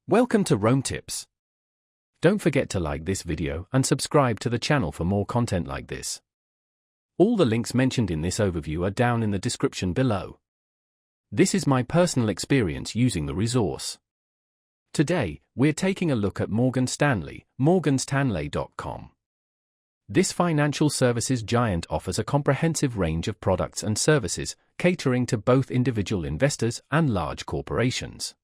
Welcome to Rome Tips. Don't forget to like this video and subscribe to the channel for more content like this. All the links mentioned in this overview are down in the description below. This is my personal experience using the resource. Today, we're taking a look at Morgan Stanley, morganstanley.com. This financial services giant offers a comprehensive range of products and services, catering to both individual investors and large corporations.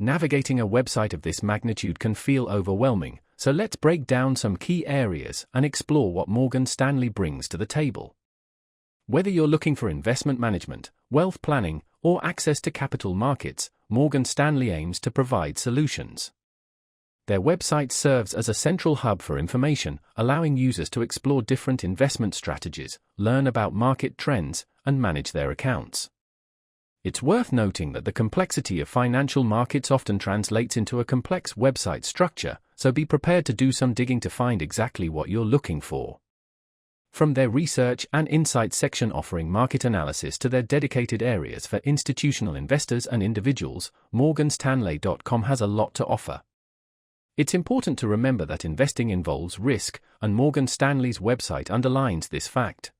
Navigating a website of this magnitude can feel overwhelming, so let's break down some key areas and explore what Morgan Stanley brings to the table. Whether you're looking for investment management, wealth planning, or access to capital markets, Morgan Stanley aims to provide solutions. Their website serves as a central hub for information, allowing users to explore different investment strategies, learn about market trends, and manage their accounts. It's worth noting that the complexity of financial markets often translates into a complex website structure, so be prepared to do some digging to find exactly what you're looking for. From their research and insights section offering market analysis to their dedicated areas for institutional investors and individuals, morganstanley.com has a lot to offer. It's important to remember that investing involves risk, and Morgan Stanley's website underlines this fact.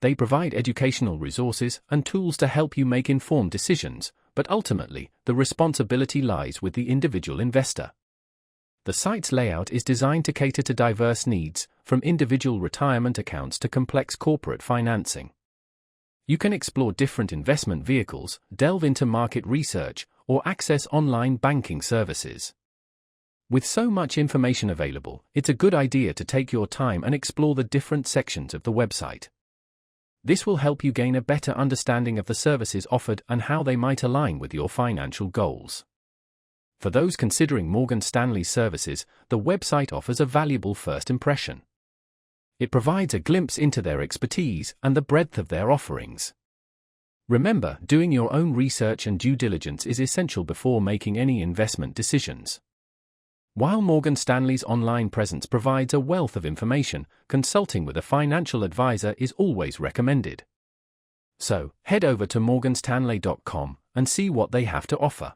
They provide educational resources and tools to help you make informed decisions, but ultimately, the responsibility lies with the individual investor. The site's layout is designed to cater to diverse needs, from individual retirement accounts to complex corporate financing. You can explore different investment vehicles, delve into market research, or access online banking services. With so much information available, it's a good idea to take your time and explore the different sections of the website. This will help you gain a better understanding of the services offered and how they might align with your financial goals. For those considering Morgan Stanley's services, the website offers a valuable first impression. It provides a glimpse into their expertise and the breadth of their offerings. Remember, doing your own research and due diligence is essential before making any investment decisions. While Morgan Stanley's online presence provides a wealth of information, consulting with a financial advisor is always recommended. So, head over to morganstanley.com and see what they have to offer.